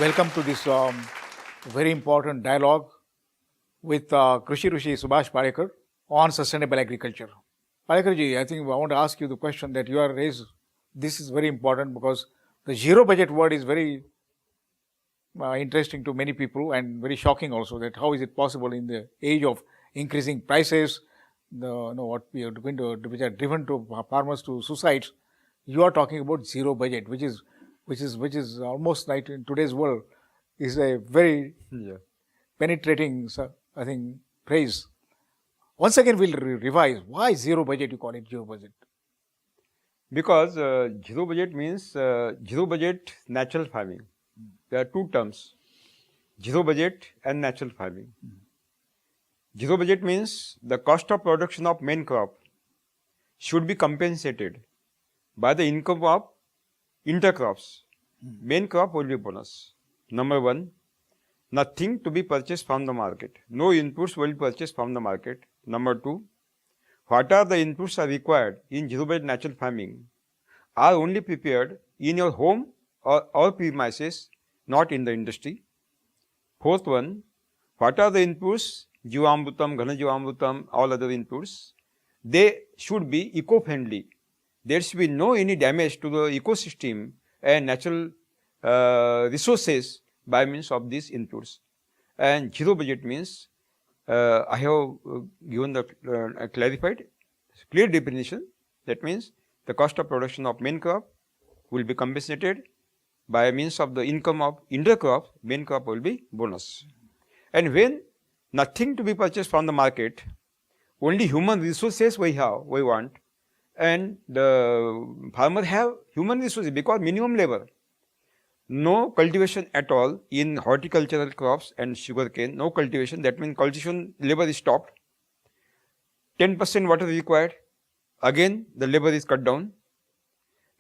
Welcome to this very important dialogue with Krishi Rishi Subhash Parekar on sustainable agriculture. Parekar ji, I think I want to ask you the question that you are raised. This is very important because the zero budget word is very interesting to many people and very shocking also. That how is it possible in the age of increasing prices, what we are going to, which are driven to farmers to suicides. You are talking about zero budget, which is almost like in today's world is a very penetrating, I think, phrase. Once again, we'll revise. Why zero budget? You call it zero budget? Because zero budget means zero budget natural farming. There are two terms, zero budget and natural farming. Zero budget means the cost of production of main crop should be compensated by the income of intercrops. Main crop will be bonus. Number one, nothing to be purchased from the market. No inputs will be purchased from the market. Number two, what are the inputs are required in zero budget natural farming are only prepared in your home or premises, not in the industry. Fourth one, what are the inputs, Jivamrutam, Ghana Jivamrutam, all other inputs, they should be eco-friendly. There should be no any damage to the ecosystem and natural resources by means of these inputs. And zero budget means, I have given the clarified, clear definition. That means the cost of production of main crop will be compensated by means of the income of intercrop, main crop will be bonus. And when nothing to be purchased from the market, only human resources we want, and the farmer have human resources because minimum labor. No cultivation at all in horticultural crops and sugarcane, no cultivation, that means cultivation labor is stopped. 10% water is required, again the labor is cut down,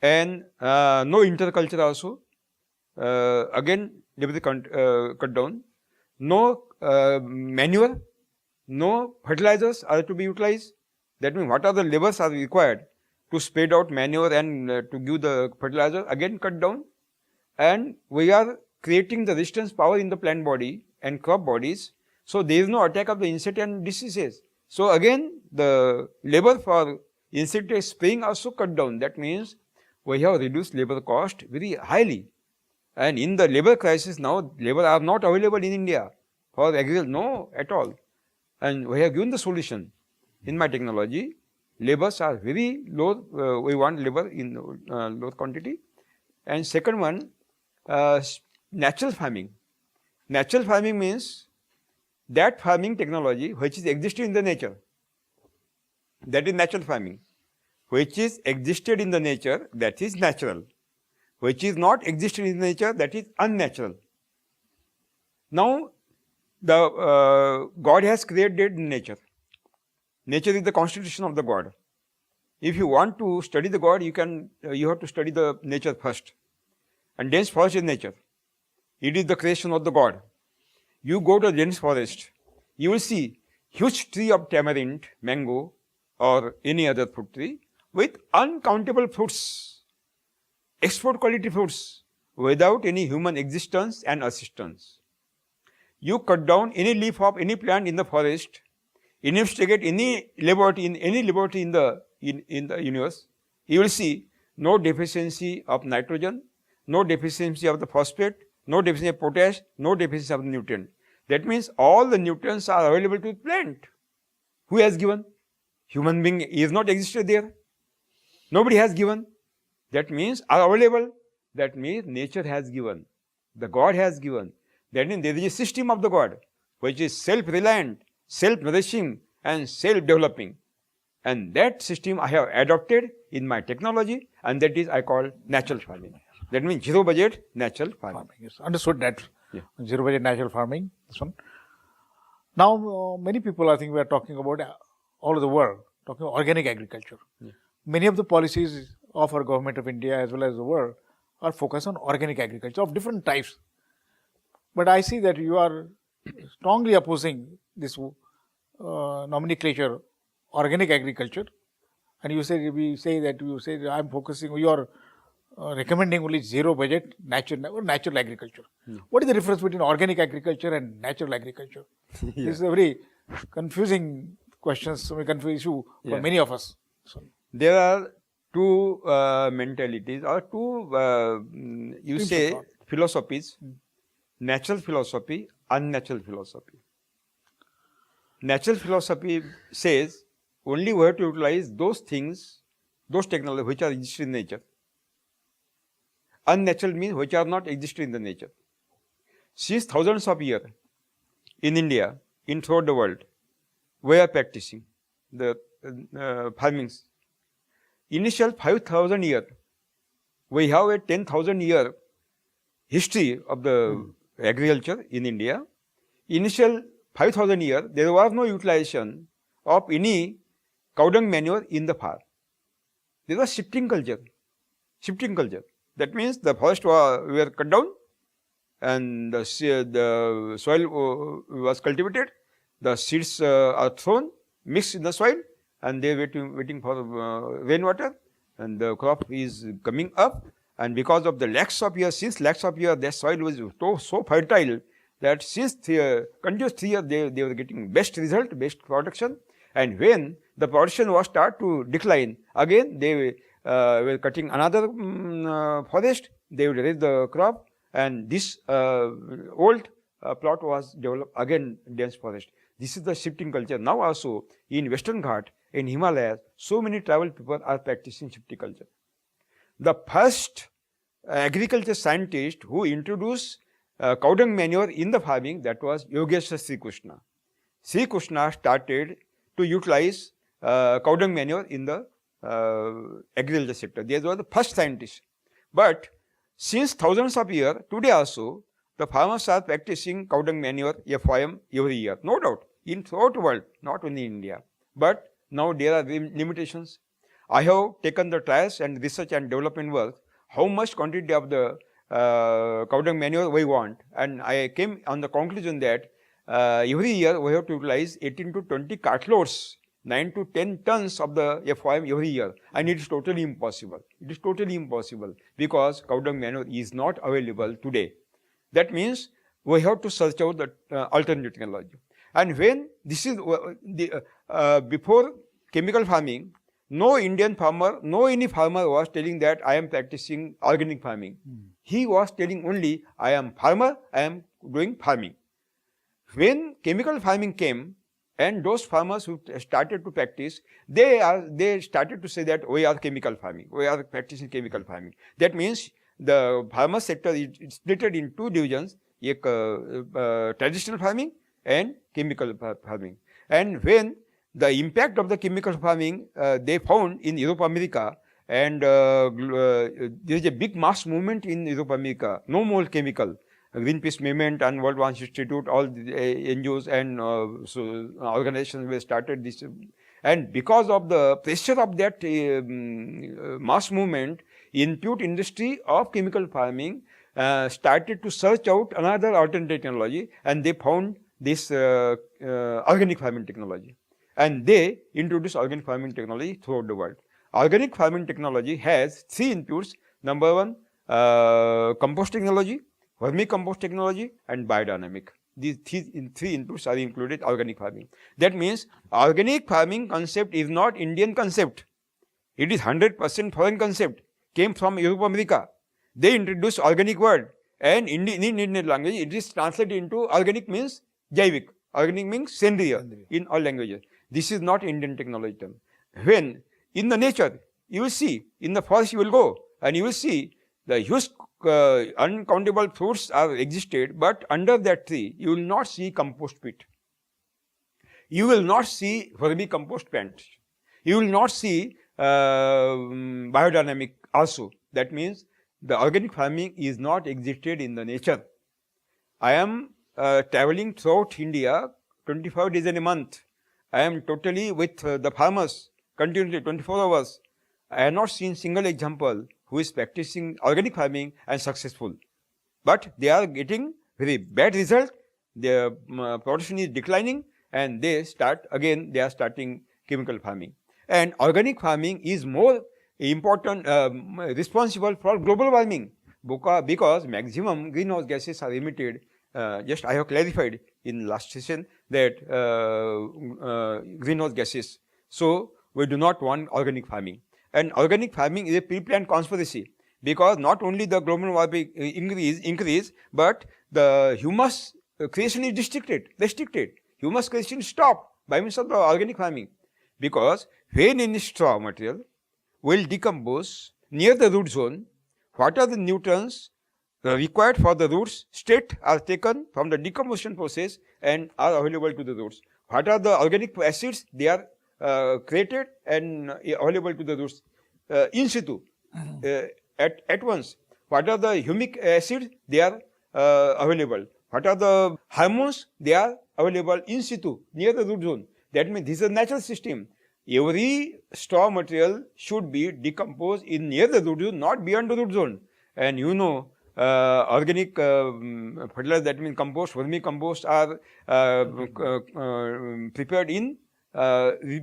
and no interculture also, again labor is cut down, no manure, no fertilizers are to be utilized. That means what are the labors are required to spread out manure and to give the fertilizer, again cut down. And we are creating the resistance power in the plant body and crop bodies. So there is no attack of the insect and diseases. So again the labor for insecticide spraying also cut down. That means we have reduced labor cost very highly. And in the labor crisis now, labor are not available in India for agriculture, no at all. And we have given the solution. In my technology, labors are very low, we want labor in low quantity. And second one, natural farming. Natural farming means that farming technology which is existed in the nature, that is natural farming. Which is existed in the nature, that is natural. Which is not existed in the nature, that is unnatural. Now, the God has created nature. Nature is the constitution of the God. If you want to study the God, you have to study the nature first. And dense forest is nature. It is the creation of the God. You go to a dense forest, you will see huge tree of tamarind, mango, or any other fruit tree with uncountable fruits, export quality fruits, without any human existence and assistance. You cut down any leaf of any plant in the forest, investigate any laboratory in the universe, you will see no deficiency of nitrogen, no deficiency of the phosphate, no deficiency of potash, no deficiency of the nutrient. That means all the nutrients are available to the plant. Who has given? Human being is not existed there. Nobody has given. That means are available. That means nature has given. The God has given. That means there is a system of the God which is self-reliant, self-nourishing and self-developing. And that system I have adopted in my technology, and that is I call natural farming. That means zero budget natural farming. Yes, understood that. Yeah. Zero budget natural farming, this one. Now, many people, I think we are talking about all over the world, talking about organic agriculture. Yeah. Many of the policies of our government of India as well as the world are focused on organic agriculture of different types. But I see that you are strongly opposing this nomenclature, organic agriculture, and you say I am focusing. You are recommending only zero budget natural agriculture. What is the difference between organic agriculture and natural agriculture? This is a very confusing question, so very confusing issue for many of us. So, There are two mentalities or two, you Streams of say, thought. philosophies, natural philosophy, unnatural philosophy. Natural philosophy says only we have to utilize those things, those technologies which are existing in nature. Unnatural means which are not existing in the nature. Since thousands of years in India, in throughout the world, we are practicing the farmings. Initial 5,000 years, we have a 10,000 year history of the agriculture in India. Initial 5,000 years, there was no utilization of any cow dung manure in the farm. There was shifting culture. Shifting culture. That means the forest were cut down and the soil was cultivated, the seeds are thrown, mixed in the soil, and they waiting for rainwater, and the crop is coming up. And because of the lakhs of years, the soil was so fertile that since continuous 3 years, they were getting best result, best production. And when the production was start to decline, again they were cutting another forest, they would raise the crop, and this old plot was developed again dense forest. This is the shifting culture. Now also in Western Ghat, in Himalayas, so many tribal people are practicing shifting culture. The first agriculture scientist who introduced cow dung manure in the farming, that was Yogeshwar Sri Krishna. Sri Krishna started to utilize cow dung manure in the agriculture sector. They were the first scientists. But since thousands of years, today also, the farmers are practicing cow dung manure, FOM, every year. No doubt, in throughout the world, not only in India. But now there are limitations. I have taken the trials and research and development work, how much quantity of the cow dung manure we want, and I came on the conclusion that every year we have to utilize 18 to 20 cartloads, 9 to 10 tons of the FOM every year, and it is totally impossible. It is totally impossible because cow dung manure is not available today. That means we have to search out the alternative technology. And when this is before chemical farming, no Indian farmer, no any farmer was telling that I am practicing organic farming. He was telling only, I am farmer, I am doing farming. When chemical farming came, and those farmers who started to practice, they started to say that we are chemical farming, we are practicing chemical farming. That means the farmer sector is split in two divisions, traditional farming and chemical farming. And when the impact of the chemical farming they found in Europe, America, and there is a big mass movement in Europe, America, no more chemical. Greenpeace movement and World Wildlife Institute, all the NGOs and organizations were started this. And because of the pressure of that mass movement, input industry of chemical farming started to search out another alternative technology, and they found this organic farming technology. And they introduced organic farming technology throughout the world. Organic farming technology has 3 inputs. Number 1, compost technology, vermicompost technology, and biodynamic. These 3 inputs are included in organic farming. That means organic farming concept is not Indian concept. It is 100% foreign concept. Came from Europe, America. They introduced organic word, and in Indian language it is translated into organic means jaivik. Organic means sendriya in all languages. This is not Indian technology term. When in the nature, you will see, in the forest you will go, and you will see the huge uncountable fruits are existed, but under that tree you will not see compost pit. You will not see vermicompost plant. You will not see biodynamic also. That means the organic farming is not existed in the nature. I am traveling throughout India 25 days in a month. I am totally with the farmers continuously 24 hours. I have not seen single example who is practicing organic farming and successful. But they are getting very bad result. Their production is declining, and they are starting chemical farming. And organic farming is more important, responsible for global warming, because maximum greenhouse gases are emitted. Just I have clarified in last session that greenhouse gases. So we do not want organic farming, and organic farming is a pre-planned conspiracy, because not only the global warming increase, but the humus creation is restricted. Humus creation stopped by means of the organic farming, because when any straw material will decompose near the root zone, what are the nutrients required for the roots straight are taken from the decomposition process and are available to the roots. What are the organic acids? They are created and available to the roots in situ at once. What are the humic acids? They are available. What are the hormones? They are available in situ near the root zone. That means this is a natural system. Every straw material should be decomposed in near the root zone, not beyond the root zone. And you know, organic fertilizer, that means compost, vermicompost, are prepared in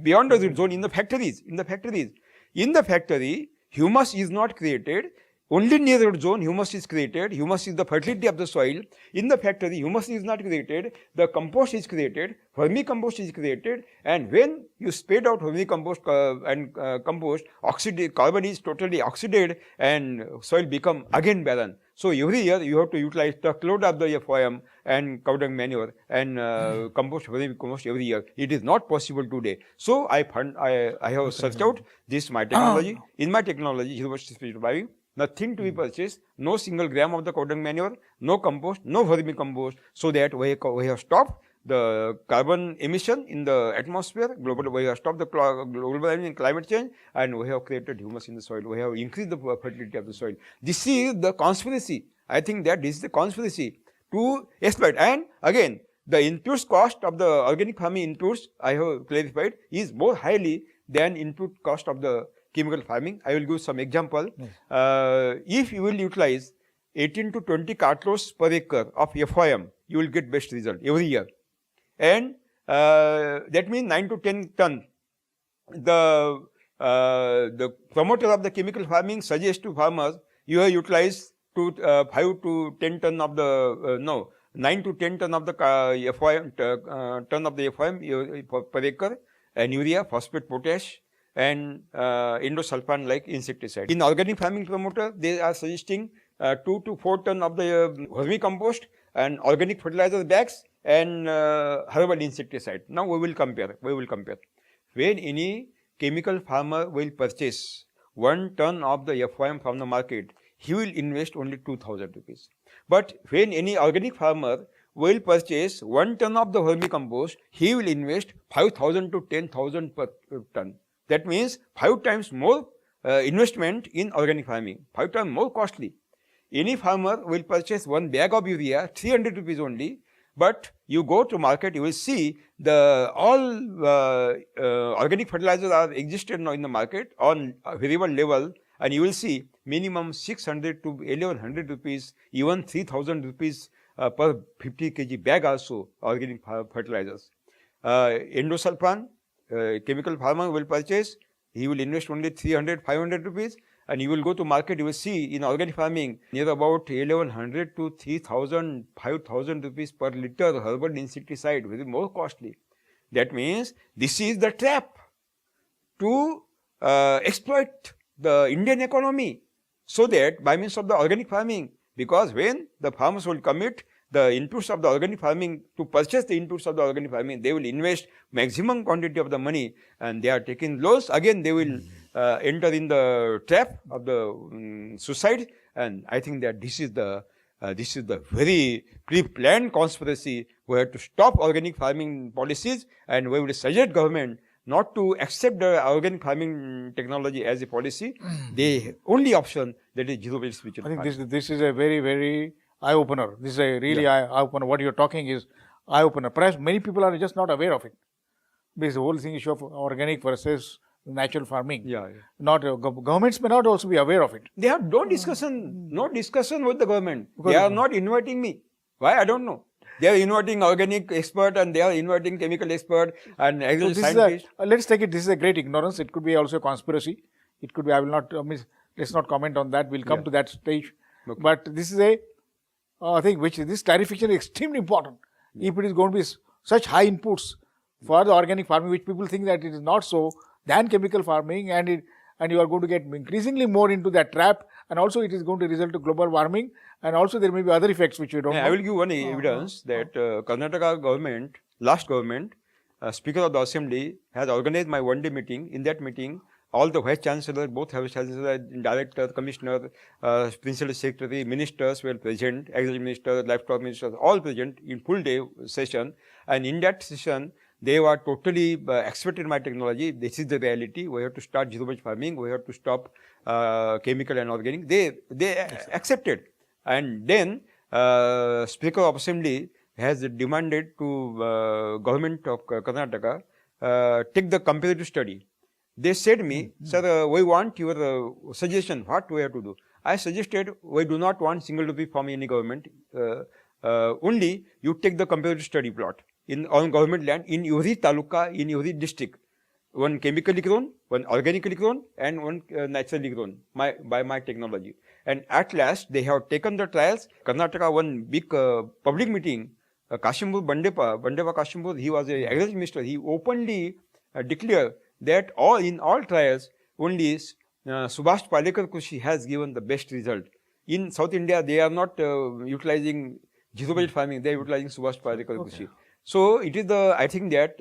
beyond the root zone in the factories. In the factory, humus is not created. Only near the root zone, humus is created. Humus is the fertility of the soil. In the factory, humus is not created. The compost is created. Vermicompost is created. And when you spread out vermicompost and compost, carbon is totally oxidized and soil become again barren. So every year you have to utilize the load of the FOM and cow dung manure and compost, vermicompost every year. It is not possible today. So I have searched out this my technology. In my technology, University of Spiritual Farming, nothing to be purchased, no single gram of the cow dung manure, no compost, no vermicompost, so that we have stopped the carbon emission in the atmosphere, we have stopped the global warming and climate change, and we have created humus in the soil. We have increased the fertility of the soil. This is the conspiracy. I think that this is the conspiracy to exploit. And again, the inputs cost of the organic farming inputs, I have clarified, is more highly than input cost of the chemical farming. I will give some example. If you will utilize 18 to 20 cartloads per acre of FOM, you will get best result every year. And that means 9 to 10 ton. The promoter of the chemical farming suggests to farmers, you have utilized to 5 to 10 ton of the 9 to 10 ton of the FOM per acre, and urea, phosphate, potash, and endosulfan like insecticide. In organic farming promoter, they are suggesting 2 to 4 ton of the vermicompost and organic fertilizer bags and herbal insecticide. Now we will compare. When any chemical farmer will purchase 1 ton of the FOM from the market, he will invest only 2,000 rupees. But when any organic farmer will purchase 1 ton of the vermicompost, he will invest 5,000 to 10,000 per ton. That means 5 times more investment in organic farming, 5 times more costly. Any farmer will purchase 1 bag of urea, 300 rupees only, but you go to market, you will see all organic fertilizers are existed now in the market on a variable level, and you will see minimum 600 to 1100 rupees, even 3000 rupees per 50 kg bag also organic fertilizers. Endosulfan, chemical farmer will purchase, he will invest only 300, 500 rupees, and you will go to market, you will see in organic farming near about 1100 to 3000, 5000 rupees per liter herbal insecticide, very more costly. That means this is the trap to exploit the Indian economy, so that by means of the organic farming, because when the farmers will commit the inputs of the organic farming, to purchase the inputs of the organic farming, they will invest maximum quantity of the money, and they are taking loans. Again, they will enter in the trap of the suicide. And I think that this is the very pre-planned conspiracy. We have to stop organic farming policies, and we will suggest government not to accept the organic farming technology as a policy. The only option, that is zero-based spiritual farming. I think this is a very, very eye-opener. This is a really eye-opener. What you're talking is eye-opener. Perhaps many people are just not aware of it. Because the whole thing issue of organic versus natural farming. Not governments may not also be aware of it. They have no discussion with the government. Because they are not inviting me. Why? I don't know. They are inviting organic expert, and they are inviting chemical expert and agricultural scientist. Let's take it. This is a great ignorance. It could be also a conspiracy. It could be, I will not, let's not comment on that. We'll come Yeah. to that stage. Okay. But this is a thing which this clarification is extremely important. If it is going to be such high inputs for the organic farming, which people think that it is not so, than chemical farming, and you are going to get increasingly more into that trap, and also it is going to result to global warming, and also there may be other effects which we don't know. I will give one evidence that Karnataka government, last government, Speaker of the Assembly has organized my one-day meeting. In that meeting, all the vice chancellor, both vice chancellor, director, commissioner, principal secretary, ministers were present, agriculture minister, livestock ministers, all present in full day session. And in that session, they were totally accepted my technology. This is the reality. We have to start zero-based farming. We have to stop chemical and organic. They accepted. And then Speaker of Assembly has demanded to government of Karnataka take the comparative study. They said me, sir, we want your suggestion, what we have to do. I suggested we do not want single rupee from any government. Only you take the comparative study plot on government land in every taluka, in every district. One chemically grown, one organically grown, and one naturally grown by my technology. And at last, they have taken the trials. Karnataka, one big public meeting, Kashimpur Bandepa Kashimpur, he was a agriculture minister. He openly declared that in all trials, only Subhash Palekar Krishi has given the best result. In South India, they are not utilizing zero-based farming, they are utilizing Subhash Palekar Krishi. So it is I think that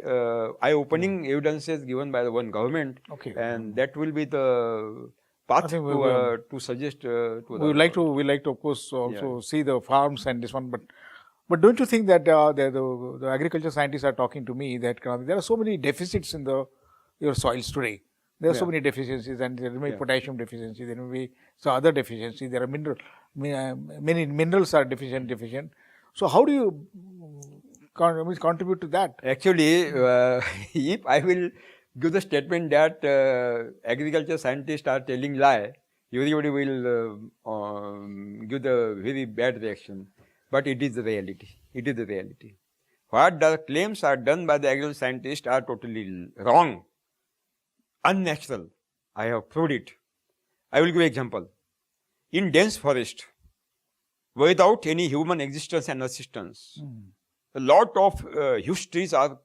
eye-opening evidences given by the one government, and that will be the path to suggest to we would like to of course also see the farms and this one, but don't you think that the agriculture scientists are talking to me that there are so many deficits in your soils today. There are so many deficiencies, and there may be potassium deficiency, there may be some other deficiency, there are many minerals are deficient. So how do you contribute to that? Actually, if I will give the statement that agriculture scientists are telling lie, everybody will give the very bad reaction. But it is the reality. It is the reality. What the claims are done by the agriculture scientists are totally wrong, unnatural. I have proved it. I will give an example. In dense forest, without any human existence and assistance, a lot of huge trees are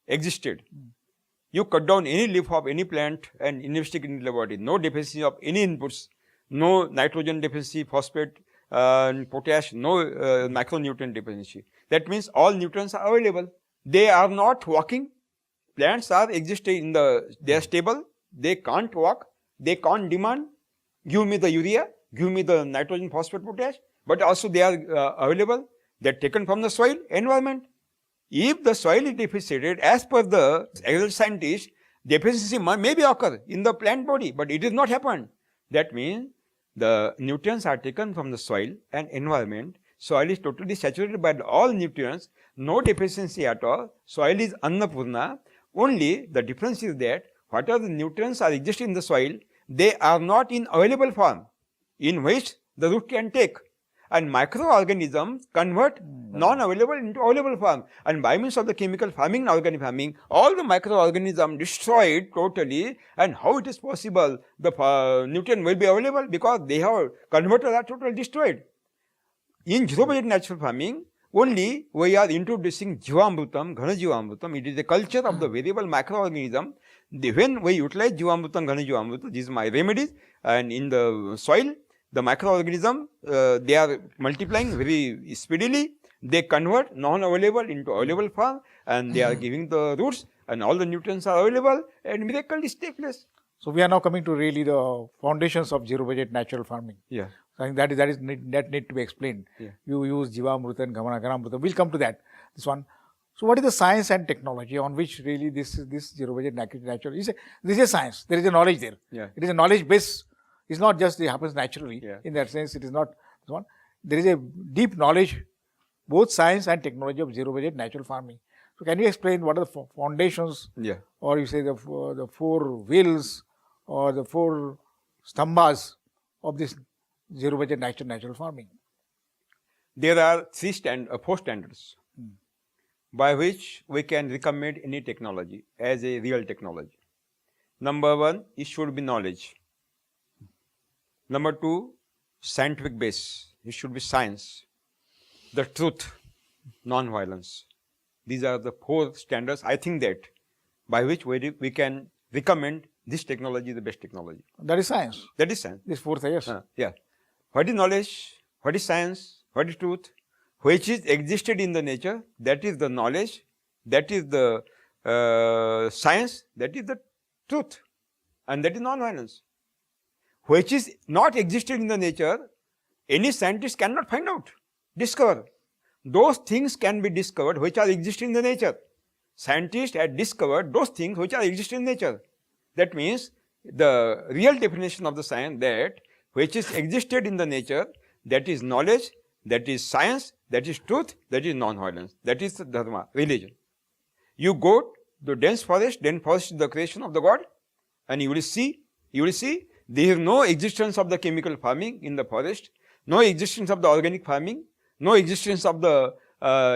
existed. You cut down any leaf of any plant and investigate in the body. No deficiency of any inputs, no nitrogen deficiency, phosphate, potash, no micronutrient deficiency. That means all nutrients are available. They are not walking. Plants are existing they are stable. They can't walk. They can't demand. Give me the urea. Give me the nitrogen, phosphate, potash. But also they are available. They are taken from the soil environment. If the soil is deficient, as per the agricultural scientists, deficiency may be occur in the plant body, but it is not happened. That means the nutrients are taken from the soil and environment. Soil is totally saturated by all nutrients, no deficiency at all. Soil is Annapurna. Only the difference is that whatever the nutrients are existing in the soil, they are not in available form, in which the root can take. And microorganisms convert non-available into available form. And by means of the chemical farming and organic farming, all the microorganisms destroyed totally. And how it is possible the nutrient will be available? Because they have converted are totally destroyed. In zero-budget natural farming, only we are introducing Jivamrutam, Ghana Jivamrutam. It is a culture of the variable microorganism. When we utilize Jivamrutam, Ghana Jivamrutam, these are my remedies. And in the soil, the microorganism, they are multiplying very speedily. They convert non-available into available form, and they are giving the roots, and all the nutrients are available, and miracle is take place. So we are now coming to really the foundations of zero-budget natural farming. Yeah. I think that need to be explained. Yeah. You use Jivamrutam and Ghanamrutam. We'll come to that. This one. So what is the science and technology on which really this zero-budget natural this is a science. There is a knowledge there. Yeah. It is a knowledge base. It's not just it happens naturally. Yeah. In that sense, it is not this one. There is a deep knowledge, both science and technology of zero-budget natural farming. So can you explain what are the foundations, Yeah. or you say the four wheels or the four stambhas of this zero-budget natural farming? There are four standards by which we can recommend any technology as a real technology. Number one, it should be knowledge. Number 2, scientific base. It should be science. The truth, non-violence. These are the 4 standards, I think, that by which we can recommend this technology, the best technology. That is science. That is science. This fourth, yes. Yeah. What is knowledge? What is science? What is truth? Which is existed in the nature, that is the knowledge, that is the science, that is the truth, and that is non-violence. Which is not existed in the nature, any scientist cannot find out, discover. Those things can be discovered which are existing in the nature. Scientists have discovered those things which are existing in nature. That means the real definition of the science, that which is existed in the nature, that is knowledge, that is science, that is truth, that is non-violence. That is the dharma, religion. You go to the dense forest is the creation of the God, and you will see there is no existence of the chemical farming in the forest, no existence of the organic farming, no existence of the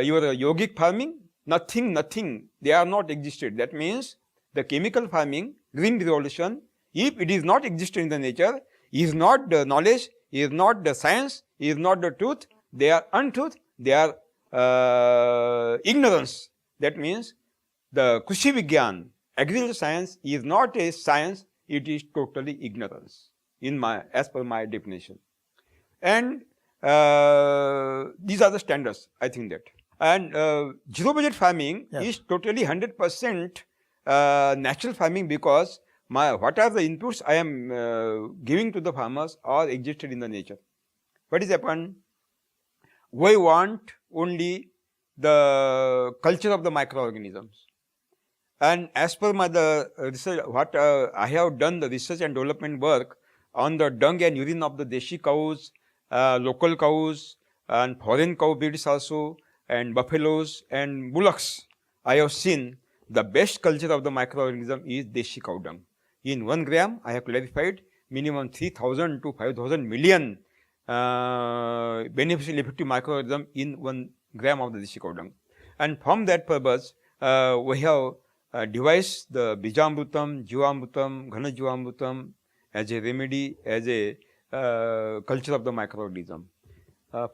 your yogic farming, nothing. They are not existed. That means the chemical farming, green revolution, if it is not existed in the nature, is not the knowledge, is not the science, is not the truth, they are untruth, they are ignorance. That means the Krishi Vigyan, agricultural science, is not a science, it is totally ignorance, as per my definition. And these are the standards, I think that. And zero budget farming is totally 100% natural farming, because what are the inputs I am giving to the farmers are existed in the nature. What is happened? We want only the culture of the microorganisms. And as per the research, what I have done the research and development work on the dung and urine of the Deshi cows, local cows, and foreign cow breeds also, and buffaloes and bullocks, I have seen the best culture of the microorganism is Deshi cow dung. In 1 gram, I have clarified minimum 3,000 to 5,000 million beneficial effective microorganisms in 1 gram of the Deshi cow dung. And from that purpose, we have devised the Bijamrutam, Jivamrutam, Ghana Jivamrutam as a remedy, as a culture of the microorganism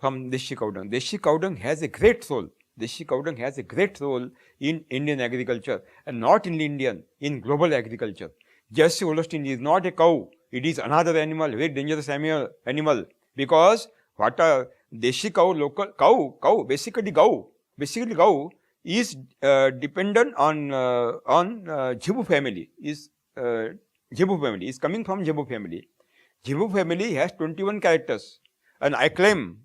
from Deshi cow dung. Deshi cow dung has a great role. Deshi cow dung has a great role in Indian agriculture, and not in Indian, in global agriculture. Jersey Holstein is not a cow, it is another animal, very dangerous animal, because what are Deshi cow, local cow, basically cow is dependent on Zebu family, is coming from Zebu family. Zebu family has 21 characters, and I claim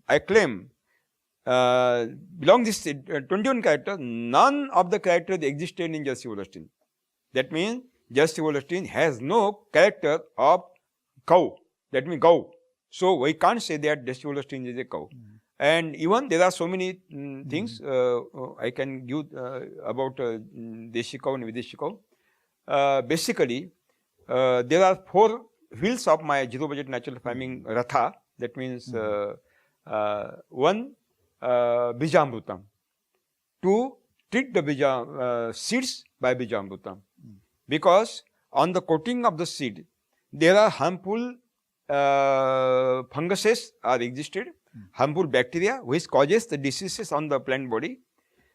belong this 21 characters, none of the characters existed in Jersey Holstein. That means Jersey Holstein has no character of cow, that means cow. So we can't say that Jersey Holstein is a cow. And even there are so many things I can give about Deshi cow and Videshi cow. Basically, there are 4 wheels of my zero budget natural farming ratha. That means 1, Bijamrutam. 2, treat the seeds by Bijamrutam. Because on the coating of the seed, there are harmful funguses are existed, harmful bacteria which causes the diseases on the plant body.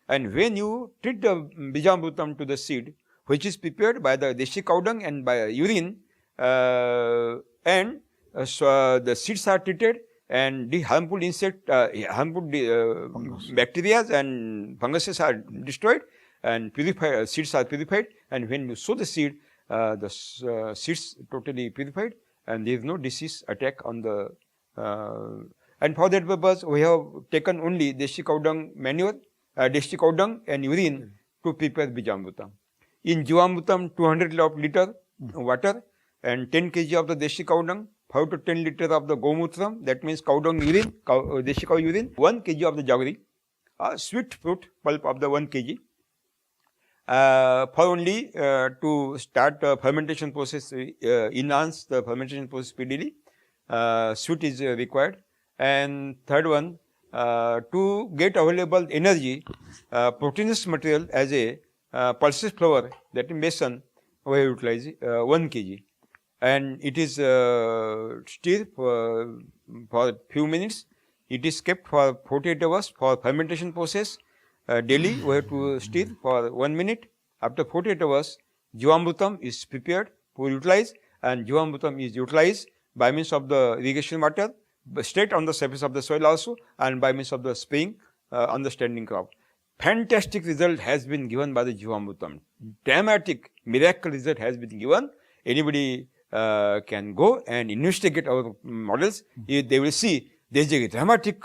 And when you treat the Bijamrutam to the seed, which is prepared by the Deshi cow dung and by urine, so the seeds are treated, and the harmful bacteria and funguses are destroyed, and seeds are purified. And when you sow the seed, the seeds totally purified, and there is no disease attack on the. And for that purpose, we have taken only Deshi cow dung manure, Deshi cow dung and urine to prepare Bijamrutam. In Jivamrutam, 200 liter water and 10 kg of the Deshi cow dung, 5 to 10 liter of the Gomutram, that means cow dung urine, Deshi cow urine, 1 kg of the jaggery, sweet fruit pulp of the 1 kg. For only to start fermentation process, enhance the fermentation process speedily, sweet is required. And third one, to get available energy, proteinous material as a pulses flour, that in besan, we utilize 1 kg. and it is stirred for few minutes. It is kept for 48 hours for fermentation process. Daily we have to stir for 1 minute. After 48 hours, Jivamrutam is prepared to utilize, and Jivamrutam is utilized by means of the irrigation water, straight on the surface of the soil also, and by means of the spraying on the standing crop. Fantastic result has been given by the Jivamrutam. Dramatic, miracle result has been given. Anybody can go and investigate our models. They will see there is a dramatic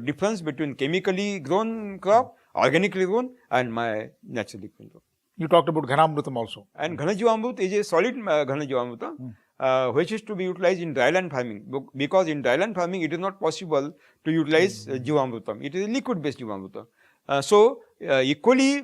difference between chemically grown crop, organically grown, and my naturally grown crop. You talked about Ghanamrutam also. And Ghanajivamrut is a solid Ghanajivamrutam, which is to be utilized in dryland farming, because in dryland farming it is not possible to utilize Jivamrutam. It is a liquid based Jivamrutam. So equally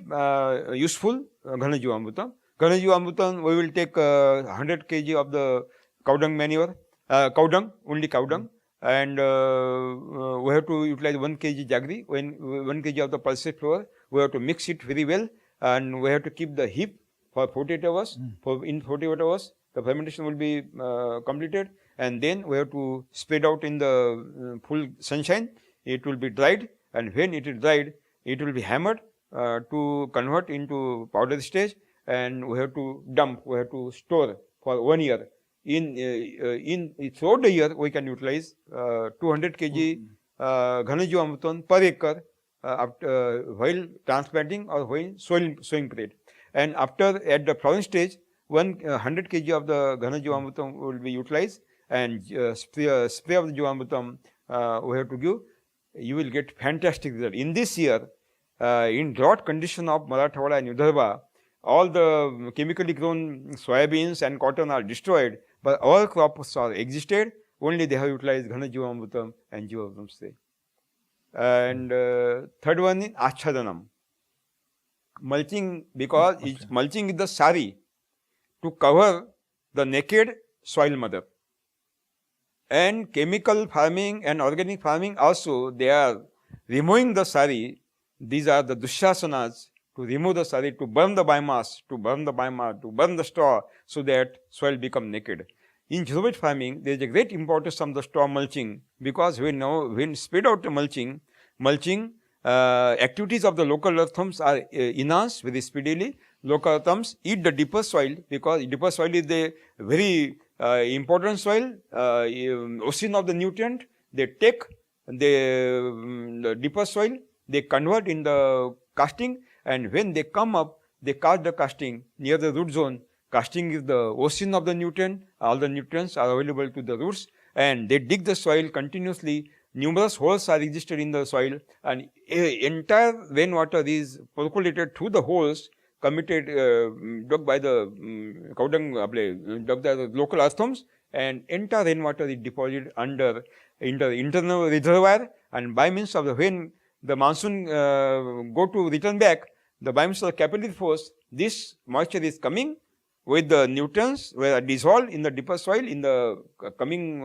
useful Ghanajivamrutam. Ghanajivamrutam, we will take 100 kg of the cow dung manure, only cow dung, and we have to utilize 1 kg jaggery, 1 kg of the pulses flour. We have to mix it very well, and we have to keep the heap for 48 hours. In 48 hours, the fermentation will be completed, and then we have to spread out in the full sunshine. It will be dried, and when it is dried, it will be hammered to convert into powder stage, and we have to dump, we have to store for 1 year. Throughout the year, we can utilize 200 kg Ghanajivamrutam per acre while transplanting or while sowing period. And after, at the flowering stage, 100 kg of the Ghanajivamrutam will be utilized, and spray of the Jivamrutam we have to give. You will get fantastic result. In this year, in drought condition of Marathwada and Vidarbha, all the chemically grown soybeans and cotton are destroyed, but our crops are existed. Only they have utilized Ghanajivamrutam and Jivamrutam spray. And third one is Achhadanam. Mulching, because mulching is the sari to cover the naked soil mother. And chemical farming and organic farming also, they are removing the sari. These are the dushasanas, to remove the sari, to burn the biomass, to burn the straw, so that soil become naked. In zero-based farming, there is a great importance of the straw mulching, because we know when spread out the mulching activities of the local earthworms are enhanced very speedily. Local earthworms eat the deeper soil, because deeper soil is the very important soil, ocean of the nutrient. They take the deeper soil, they convert in the casting, and when they come up, they cast the casting near the root zone. Casting is the ocean of the nutrient. All the nutrients are available to the roots, and they dig the soil continuously. Numerous holes are existed in the soil, and entire rainwater is percolated through the holes committed, dug by the cow dung, dug by the local earthworms, and entire rainwater is deposited in the internal reservoir, and by means of when the monsoon go to return back, by means of the capillary force, this moisture is coming with the nutrients were dissolved in the deeper soil in the coming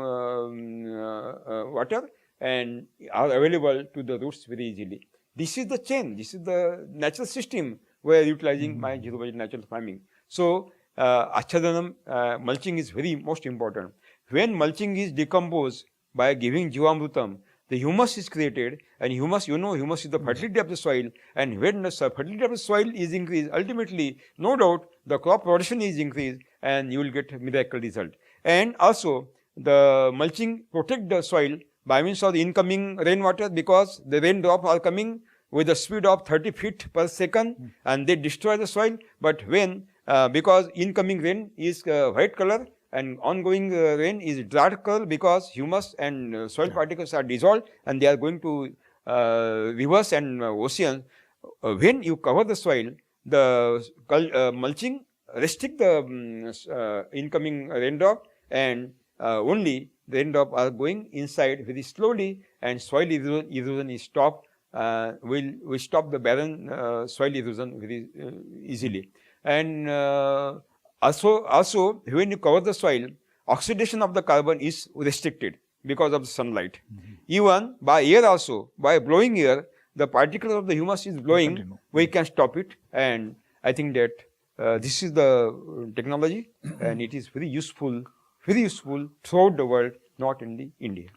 water, and are available to the roots very easily. This is the chain, this is the natural system we are utilizing by zero-budget natural farming. So, Achhadanam, mulching is very most important. When mulching is decomposed by giving Jivamrutam, the humus is created, and humus, humus is the fertility of the soil, and when the fertility of the soil is increased, ultimately, no doubt, the crop production is increased, and you will get a miracle result. And also, the mulching protect the soil by means of the incoming rainwater, because the raindrops are coming with a speed of 30 feet per second, and they destroy the soil. But when, because incoming rain is white color, and ongoing rain is dark color, because humus and soil particles are dissolved, and they are going to rivers and oceans. When you cover the soil, the mulching restrict the incoming raindrop, and only the raindrop are going inside very slowly, and soil erosion is stopped. Will stop the barren soil erosion very easily. And also when you cover the soil, oxidation of the carbon is restricted because of the sunlight. Even by air also, by blowing air, the particles of the humus is blowing, we can stop it. And I think that this is the technology, and it is very useful very useful throughout the world, not only India.